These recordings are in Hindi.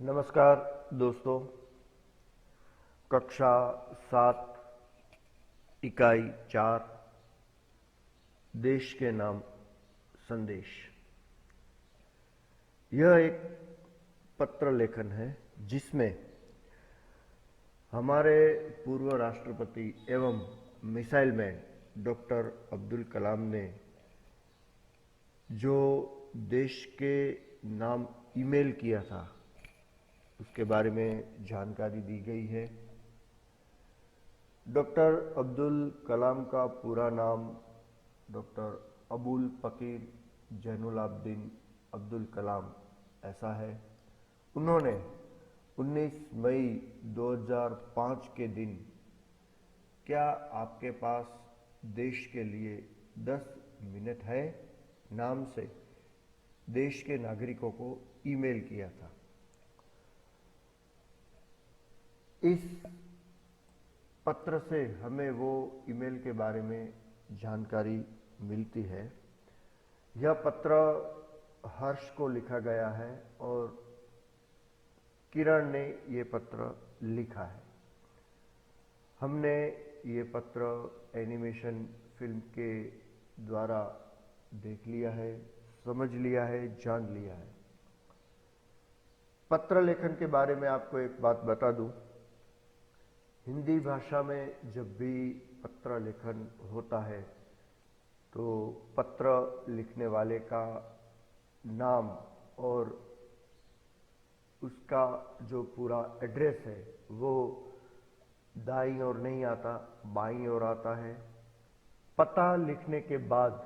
नमस्कार दोस्तों। कक्षा 7 इकाई 4 देश के नाम संदेश। यह एक पत्र लेखन है जिसमें हमारे पूर्व राष्ट्रपति एवं missile man doctor Abdul Kalam ने जो देश के नाम ईमेल किया था उसके बारे में जानकारी दी गई है। डॉक्टर अब्दुल कलाम का पूरा नाम डॉक्टर अबुल फकीर जैनुलाब्दीन अब्दुल कलाम ऐसा है। उन्होंने 19 मई 2005 के दिन क्या आपके पास देश के लिए 10 मिनट है नाम से देश के नागरिकों को ईमेल किया था। इस पत्र से हमें वो ईमेल के बारे में जानकारी मिलती है। यह पत्र हर्ष को लिखा गया है और किरण ने ये पत्र लिखा है। हमने ये पत्र एनिमेशन फिल्म के द्वारा देख लिया है, समझ लिया है, जान लिया है। पत्र लेखन के बारे में आपको एक बात बता दूं। हिंदी भाषा में जब भी पत्र लेखन होता है तो पत्र लिखने वाले का नाम और उसका जो पूरा एड्रेस है वो दाईं ओर नहीं आता, बाईं ओर आता है। पता लिखने के बाद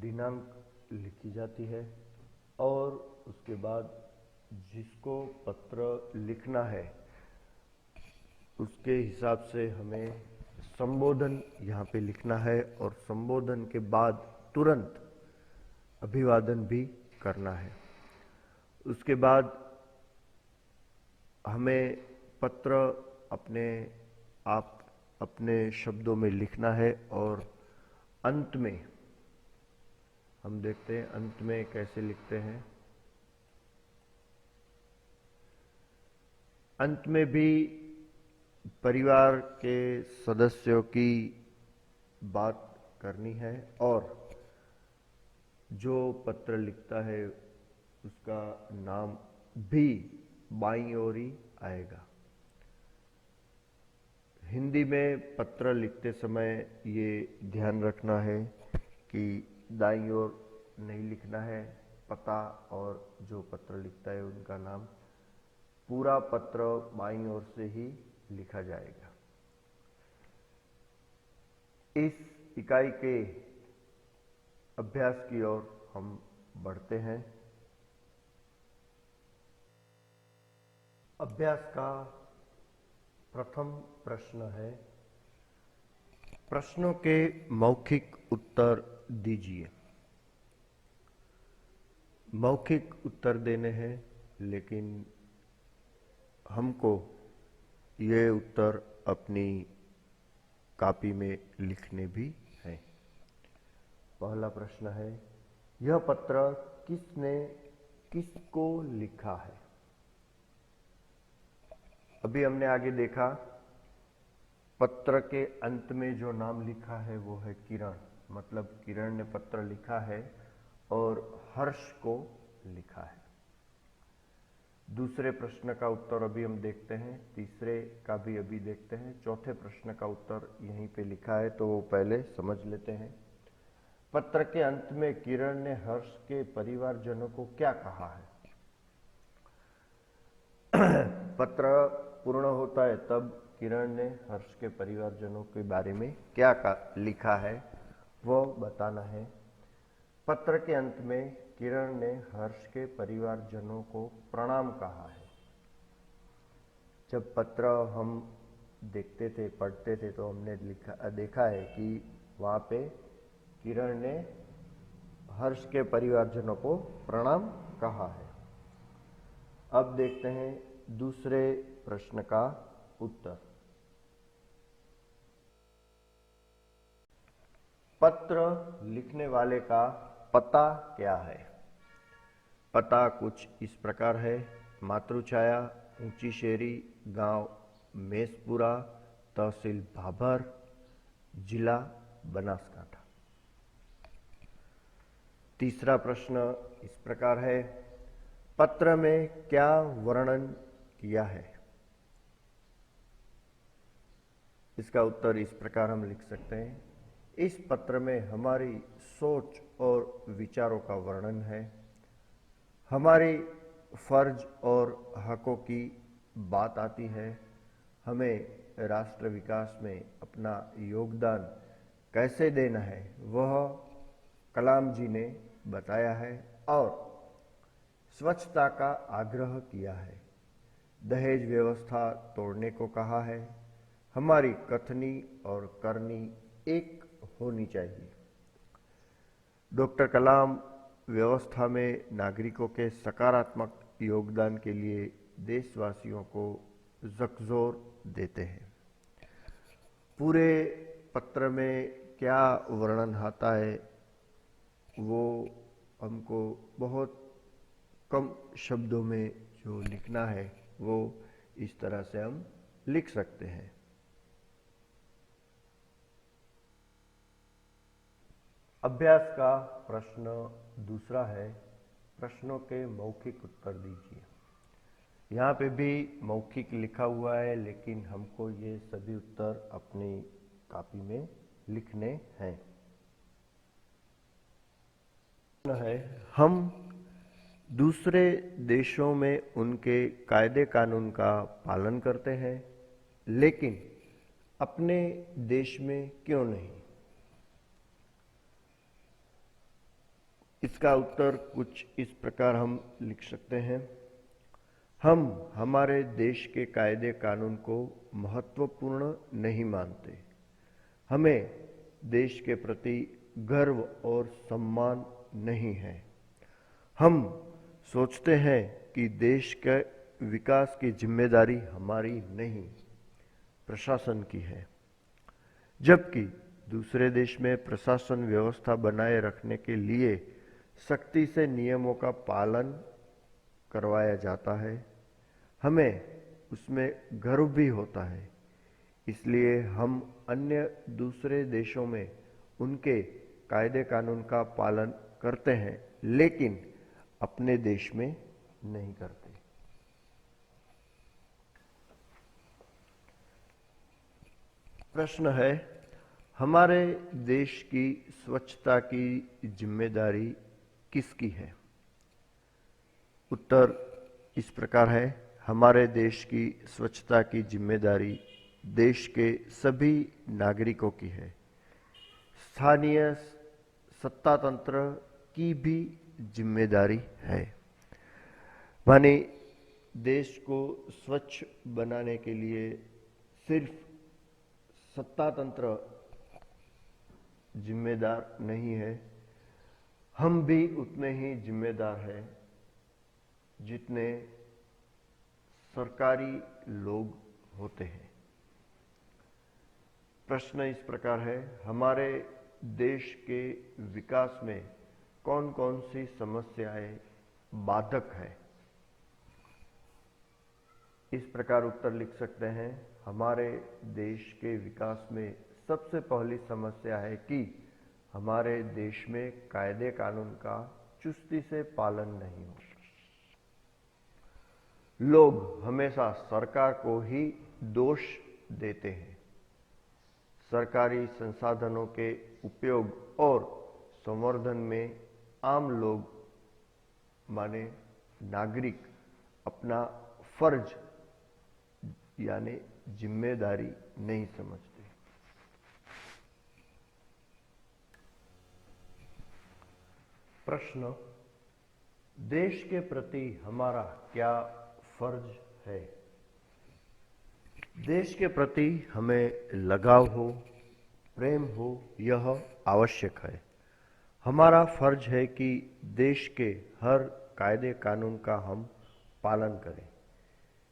दिनांक लिखी जाती है और उसके बाद जिसको पत्र लिखना है उसके हिसाब से हमें संबोधन यहाँ पे लिखना है और संबोधन के बाद तुरंत अभिवादन भी करना है। उसके बाद हमें पत्र अपने शब्दों में लिखना है और अंत में हम देखते हैं अंत में कैसे लिखते हैं। अंत में भी परिवार के सदस्यों की बात करनी है और जो पत्र लिखता है उसका नाम भी बाईं ओर ही आएगा। हिंदी में पत्र लिखते समय ये ध्यान रखना है कि दाईं ओर नहीं लिखना है पता, और जो पत्र लिखता है उनका नाम पूरा पत्र बाईं ओर से ही लिखा जाएगा। इस इकाई के अभ्यास की ओर हम बढ़ते हैं। अभ्यास का प्रथम प्रश्न है, प्रश्नों के मौखिक उत्तर दीजिए। मौखिक उत्तर देने हैं लेकिन हमको ये उत्तर अपनी कॉपी में लिखने भी हैं। पहला प्रश्न है, यह पत्र किसने किसको लिखा है? अभी हमने आगे देखा पत्र के अंत में जो नाम लिखा है वो है किरण, मतलब किरण ने पत्र लिखा है और हर्ष को लिखा है। दूसरे प्रश्न का उत्तर अभी हम देखते हैं, तीसरे का भी अभी देखते हैं, चौथे प्रश्न का उत्तर यहीं पे लिखा है तो वो पहले समझ लेते हैं। पत्र के अंत में किरण ने हर्ष के परिवारजनों को क्या कहा है? पत्र पूर्ण होता है तब किरण ने हर्ष के परिवारजनों के बारे में क्या लिखा है वो बताना है। पत्र के अंत में किरण ने हर्ष के परिवारजनों को प्रणाम कहा है। जब पत्र हम देखते थे, पढ़ते थे तो हमने देखा है कि वहाँ पे किरण ने हर्ष के परिवारजनों को प्रणाम कहा है। अब देखते हैं दूसरे प्रश्न का उत्तर। पत्र लिखने वाले का पता क्या है? पता कुछ इस प्रकार है, मातृछाया, ऊंची शेरी, गांव मेसपुरा, तहसील भाभर, जिला बनासकांठा। तीसरा प्रश्न इस प्रकार है, पत्र में क्या वर्णन किया है? इसका उत्तर इस प्रकार हम लिख सकते हैं, इस पत्र में हमारी सोच और विचारों का वर्णन है, हमारी फर्ज और हकों की बात आती है, हमें राष्ट्र विकास में अपना योगदान कैसे देना है वह कलाम जी ने बताया है और स्वच्छता का आग्रह किया है, दहेज व्यवस्था तोड़ने को कहा है, हमारी कथनी और करनी एक होनी चाहिए। डॉक्टर कलाम व्यवस्था में नागरिकों के सकारात्मक योगदान के लिए देशवासियों को ज़कज़ोर देते हैं। पूरे पत्र में क्या वर्णन आता है वो हमको बहुत कम शब्दों में जो लिखना है वो इस तरह से हम लिख सकते हैं। अभ्यास का प्रश्न दूसरा है, प्रश्नों के मौखिक उत्तर दीजिए। यहाँ पे भी मौखिक लिखा हुआ है, लेकिन हमको ये सभी उत्तर अपनी कॉपी में लिखने हैं। हम दूसरे देशों में उनके कायदे कानून का पालन करते हैं, लेकिन अपने देश में क्यों नहीं? इसका उत्तर कुछ इस प्रकार हम लिख सकते हैं, हम हमारे देश के कायदे कानून को महत्वपूर्ण नहीं मानते, हमें देश के प्रति गर्व और सम्मान नहीं है, हम सोचते हैं कि देश के विकास की जिम्मेदारी हमारी नहीं, प्रशासन की है, जबकि दूसरे देश में प्रशासन व्यवस्था बनाए रखने के लिए सख्ती से नियमों का पालन करवाया जाता है, हमें उसमें गर्व भी होता है, इसलिए हम अन्य दूसरे देशों में उनके कायदे कानून का पालन करते हैं, लेकिन अपने देश में नहीं करते। प्रश्न है, हमारे देश की स्वच्छता की जिम्मेदारी किसकी है? उत्तर इस प्रकार है, हमारे देश की स्वच्छता की जिम्मेदारी देश के सभी नागरिकों की है, स्थानीय सत्ता तंत्र की भी जिम्मेदारी है। माने देश को स्वच्छ बनाने के लिए सिर्फ सत्ता तंत्र जिम्मेदार नहीं है, हम भी उतने ही जिम्मेदार हैं जितने सरकारी लोग होते हैं। प्रश्न इस प्रकार है, हमारे देश के विकास में कौन कौन सी समस्याएं बाधक है? इस प्रकार उत्तर लिख सकते हैं, हमारे देश के विकास में सबसे पहली समस्या है कि हमारे देश में कायदे कानून का चुस्ती से पालन नहीं हो। लोग हमेशा सरकार को ही दोष देते हैं, सरकारी संसाधनों के उपयोग और संवर्धन में आम लोग माने नागरिक अपना फर्ज यानी जिम्मेदारी नहीं समझते। प्रश्न, देश के प्रति हमारा क्या फर्ज है? देश के प्रति हमें लगाव हो, प्रेम हो, यह आवश्यक है। हमारा फर्ज है कि देश के हर कायदे कानून का हम पालन करें,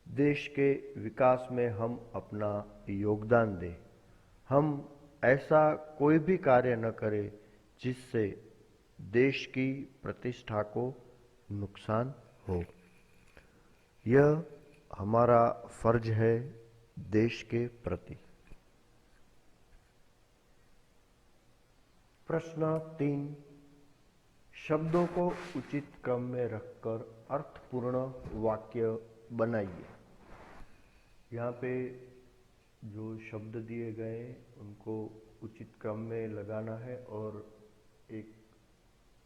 देश के विकास में हम अपना योगदान दें, हम ऐसा कोई भी कार्य न करें जिससे देश की प्रतिष्ठा को नुकसान हो। यह हमारा फर्ज है देश के प्रति। प्रश्न 3, शब्दों को उचित क्रम में रखकर अर्थपूर्ण वाक्य बनाइए। यहाँ पे जो शब्द दिए गए उनको उचित क्रम में लगाना है और एक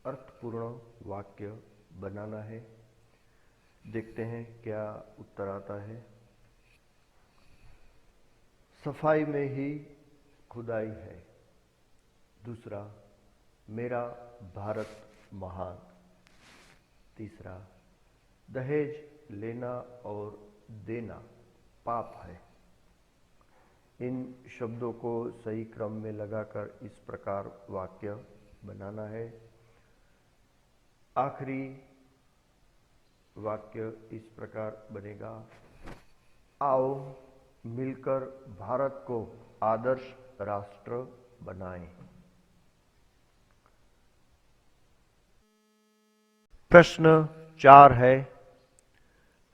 अर्थपूर्ण वाक्य बनाना है। देखते हैं क्या उत्तर आता है। सफाई में ही खुदाई है। दूसरा, मेरा भारत महान। तीसरा, दहेज लेना और देना पाप है। इन शब्दों को सही क्रम में लगाकर इस प्रकार वाक्य बनाना है। आखिरी वाक्य इस प्रकार बनेगा, आओ मिलकर भारत को आदर्श राष्ट्र बनाएं। प्रश्न 4 है,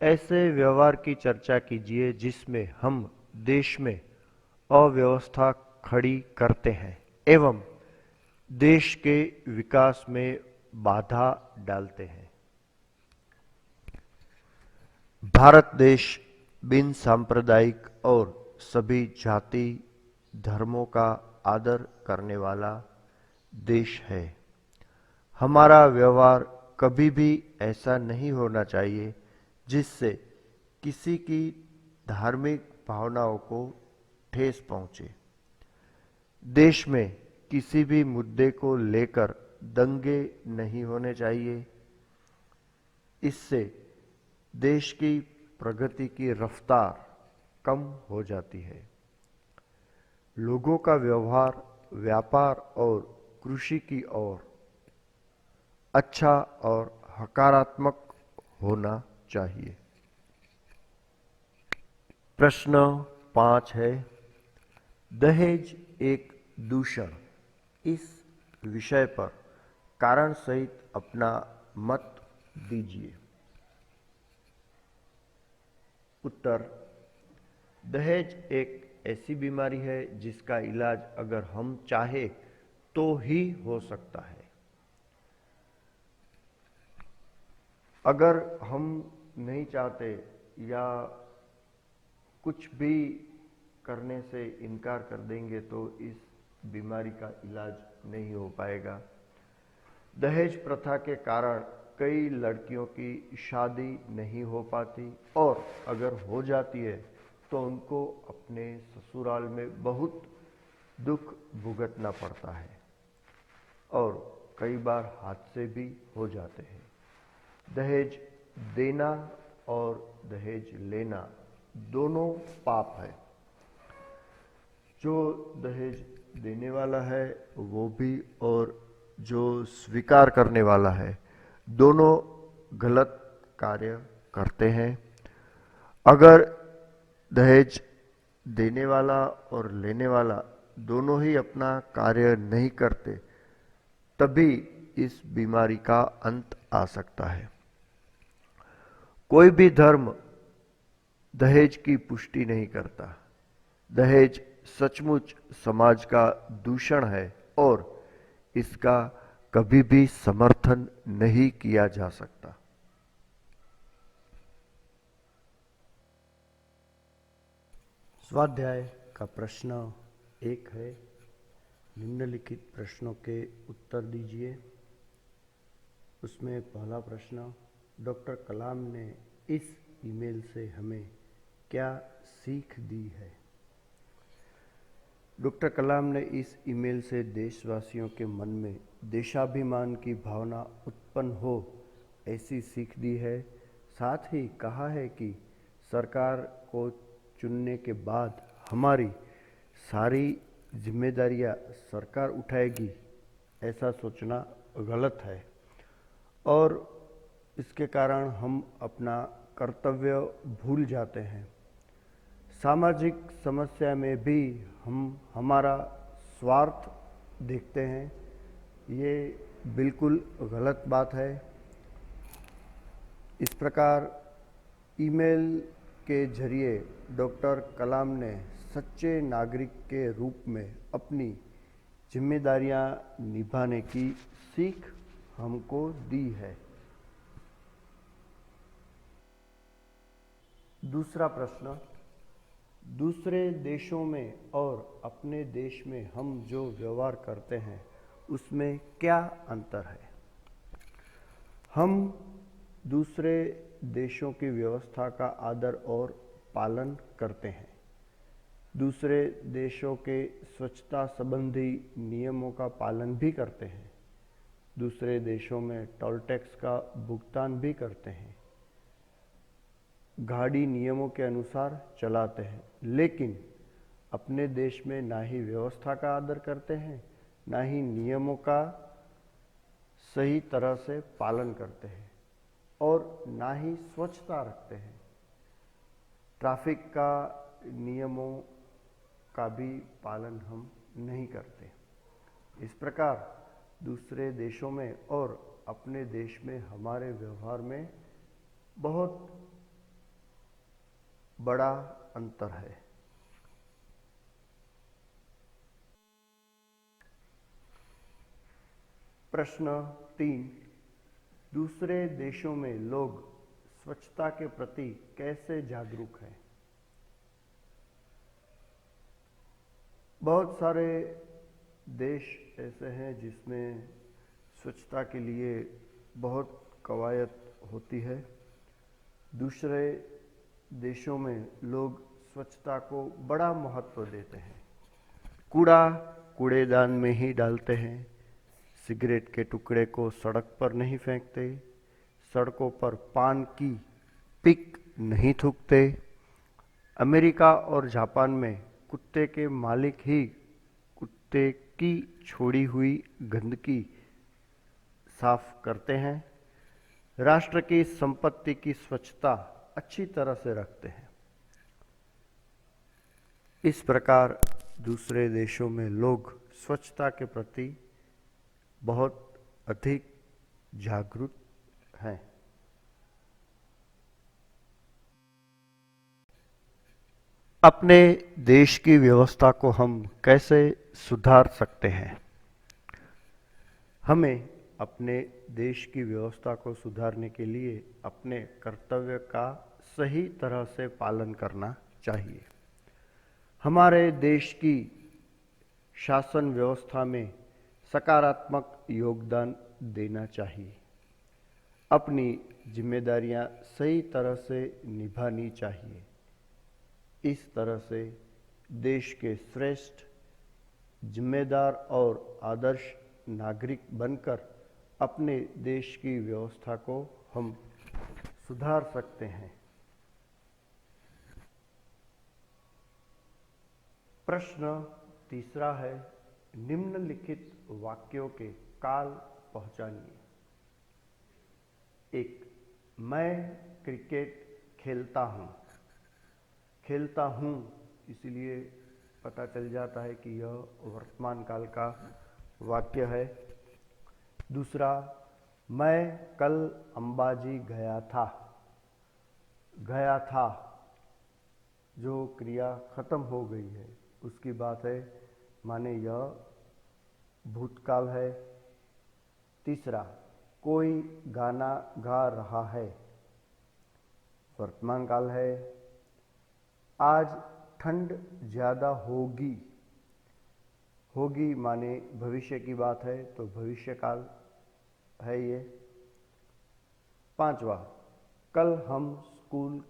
ऐसे व्यवहार की चर्चा कीजिए जिसमें हम देश में अव्यवस्था खड़ी करते हैं एवं देश के विकास में बाधा डालते हैं। भारत देश बिन सांप्रदायिक और सभी जाति धर्मों का आदर करने वाला देश है। हमारा व्यवहार कभी भी ऐसा नहीं होना चाहिए जिससे किसी की धार्मिक भावनाओं को ठेस पहुंचे। देश में किसी भी मुद्दे को लेकर दंगे नहीं होने चाहिए। इससे देश की प्रगति की रफ्तार कम हो जाती है। लोगों का व्यवहार व्यापार और कृषि की ओर अच्छा और हकारात्मक होना चाहिए। प्रश्न 5 है, दहेज एक दूषण। इस विषय पर कारण सहित अपना मत दीजिए। उत्तर, दहेज एक ऐसी बीमारी है जिसका इलाज अगर हम चाहे तो ही हो सकता है। अगर हम नहीं चाहते या कुछ भी करने से इनकार कर देंगे तो इस बीमारी का इलाज नहीं हो पाएगा। दहेज प्रथा के कारण कई लड़कियों की शादी नहीं हो पाती और अगर हो जाती है तो उनको अपने ससुराल में बहुत दुख भुगतना पड़ता है और कई बार हादसे भी हो जाते हैं। दहेज देना और दहेज लेना दोनों पाप है। जो दहेज देने वाला है वो भी और जो स्वीकार करने वाला है दोनों गलत कार्य करते हैं। अगर दहेज देने वाला और लेने वाला दोनों ही अपना कार्य नहीं करते तभी इस बीमारी का अंत आ सकता है। कोई भी धर्म दहेज की पुष्टि नहीं करता। दहेज सचमुच समाज का दूषण है और इसका कभी भी समर्थन नहीं किया जा सकता। स्वाध्याय का प्रश्न 1 है, निम्नलिखित प्रश्नों के उत्तर दीजिए। उसमें पहला प्रश्न, डॉक्टर कलाम ने इस ईमेल से हमें क्या सीख दी है? डॉक्टर कलाम ने इस ईमेल से देशवासियों के मन में देशाभिमान की भावना उत्पन्न हो ऐसी सीख दी है। साथ ही कहा है कि सरकार को चुनने के बाद हमारी सारी जिम्मेदारियां सरकार उठाएगी ऐसा सोचना गलत है और इसके कारण हम अपना कर्तव्य भूल जाते हैं। सामाजिक समस्या में भी हम हमारा स्वार्थ देखते हैं, ये बिल्कुल गलत बात है। इस प्रकार ईमेल के जरिए डॉक्टर कलाम ने सच्चे नागरिक के रूप में अपनी जिम्मेदारियां निभाने की सीख हमको दी है। दूसरा प्रश्न, दूसरे देशों में और अपने देश में हम जो व्यवहार करते हैं उसमें क्या अंतर है? हम दूसरे देशों की व्यवस्था का आदर और पालन करते हैं। दूसरे देशों के स्वच्छता संबंधी नियमों का पालन भी करते हैं। दूसरे देशों में टोल टैक्स का भुगतान भी करते हैं। गाड़ी नियमों के अनुसार चलाते हैं, लेकिन अपने देश में ना ही व्यवस्था का आदर करते हैं, ना ही नियमों का सही तरह से पालन करते हैं और ना ही स्वच्छता रखते हैं। ट्रैफिक का नियमों का भी पालन हम नहीं करते। इस प्रकार दूसरे देशों में और अपने देश में हमारे व्यवहार में बहुत बड़ा अंतर है। प्रश्न 3, दूसरे देशों में लोग स्वच्छता के प्रति कैसे जागरूक हैं? बहुत सारे देश ऐसे हैं जिसमें स्वच्छता के लिए बहुत कवायद होती है। दूसरे देशों में लोग स्वच्छता को बड़ा महत्व देते हैं। कूड़ा कूड़ेदान में ही डालते हैं। सिगरेट के टुकड़े को सड़क पर नहीं फेंकते। सड़कों पर पान की पिक नहीं थूकते। अमेरिका और जापान में कुत्ते के मालिक ही कुत्ते की छोड़ी हुई गंदगी साफ करते हैं। राष्ट्र की संपत्ति की स्वच्छता अच्छी तरह से रखते हैं। इस प्रकार दूसरे देशों में लोग स्वच्छता के प्रति बहुत अधिक जागरूक हैं। अपने देश की व्यवस्था को हम कैसे सुधार सकते हैं? हमें अपने देश की व्यवस्था को सुधारने के लिए अपने कर्तव्य का सही तरह से पालन करना चाहिए। हमारे देश की शासन व्यवस्था में सकारात्मक योगदान देना चाहिए। अपनी जिम्मेदारियां सही तरह से निभानी चाहिए। इस तरह से देश के श्रेष्ठ, जिम्मेदार और आदर्श नागरिक बनकर अपने देश की व्यवस्था को हम सुधार सकते हैं। प्रश्न तीसरा है, निम्नलिखित वाक्यों के काल पहचानिए। 1, मैं क्रिकेट खेलता हूँ। खेलता हूँ इसलिए पता चल जाता है कि यह वर्तमान काल का वाक्य है। दूसरा, मैं कल अंबाजी गया था। गया था जो क्रिया खत्म हो गई है उसकी बात है, माने यह भूतकाल है। तीसरा, कोई गाना गा रहा है, वर्तमान काल है। आज ठंड ज़्यादा होगी। होगी माने भविष्य की बात है, तो भविष्य काल है ये। पांचवा, कल हम स्कूल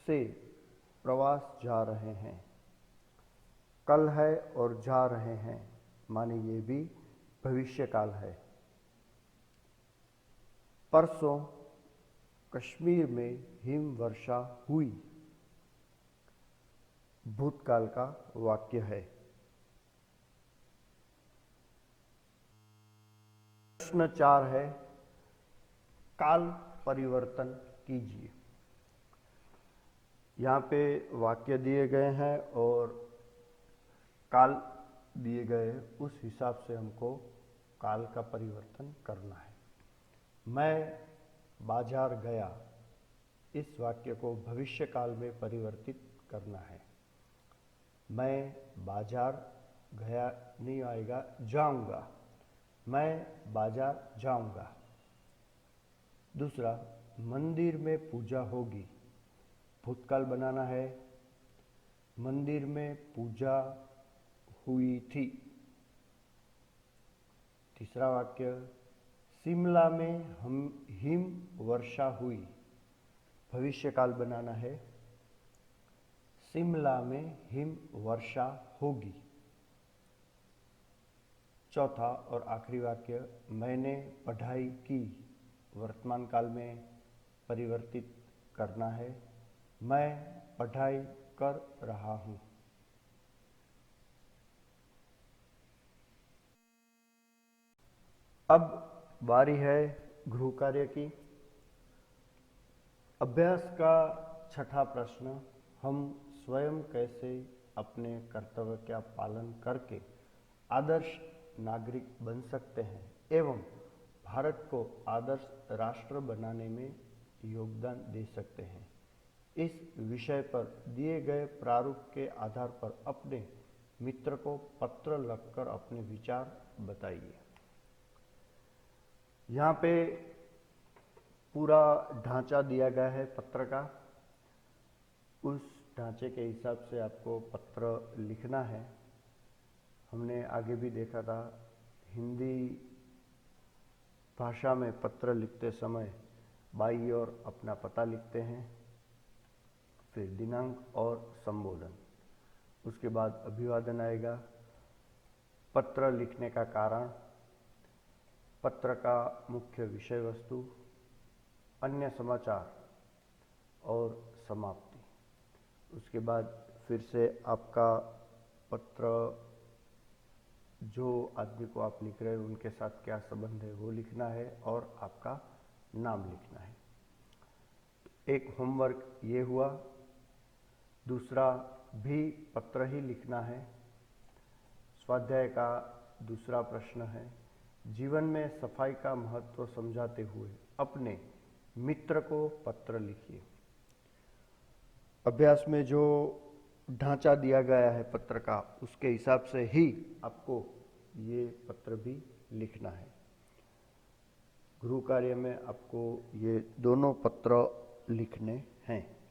से प्रवास जा रहे हैं। कल है और जा रहे हैं माने ये भी भविष्य काल है। परसों कश्मीर में हिम वर्षा हुई, भूतकाल का वाक्य है। प्रश्न 4 है, काल परिवर्तन कीजिए। यहाँ पे वाक्य दिए गए हैं और काल दिए गए, उस हिसाब से हमको काल का परिवर्तन करना है। मैं बाजार गया, इस वाक्य को भविष्य काल में परिवर्तित करना है। मैं बाजार गया नहीं आएगा, जाऊंगा। मैं बाजार जाऊंगा। दूसरा, मंदिर में पूजा होगी। भूतकाल बनाना है। मंदिर में पूजा हुई थी। तीसरा वाक्य, शिमला में हिम वर्षा हुई। भविष्य काल बनाना है। शिमला में हिम वर्षा होगी। चौथा और आखिरी वाक्य, मैंने पढ़ाई की। वर्तमान काल में परिवर्तित करना है। मैं पढ़ाई कर रहा हूं। अब बारी है गृह कार्य की। अभ्यास का छठा प्रश्न, हम स्वयं कैसे अपने कर्तव्य का पालन करके आदर्श नागरिक बन सकते हैं एवं भारत को आदर्श राष्ट्र बनाने में योगदान दे सकते हैं। इस विषय पर दिए गए प्रारूप के आधार पर अपने मित्र को पत्र लिखकर अपने विचार बताइए। यहाँ पे पूरा ढांचा दिया गया है पत्र का। उस ढांचे के हिसाब से आपको पत्र लिखना है। हमने आगे भी देखा था, हिंदी भाषा में पत्र लिखते समय बाईं ओर अपना पता लिखते हैं, फिर दिनांक और संबोधन, उसके बाद अभिवादन आएगा, पत्र लिखने का कारण, पत्र का मुख्य विषय वस्तु, अन्य समाचार और समाप्ति। उसके बाद फिर से आपका पत्र जो आदमी को आप लिख रहे हैं उनके साथ क्या संबंध है वो लिखना है और आपका नाम लिखना है। एक होमवर्क ये हुआ। दूसरा भी पत्र ही लिखना है। स्वाध्याय का दूसरा प्रश्न है, जीवन में सफाई का महत्व समझाते हुए अपने मित्र को पत्र लिखिए। अभ्यास में जो ढांचा दिया गया है पत्र का, उसके हिसाब से ही आपको ये पत्र भी लिखना है। गृह कार्य में आपको ये दोनों पत्र लिखने हैं।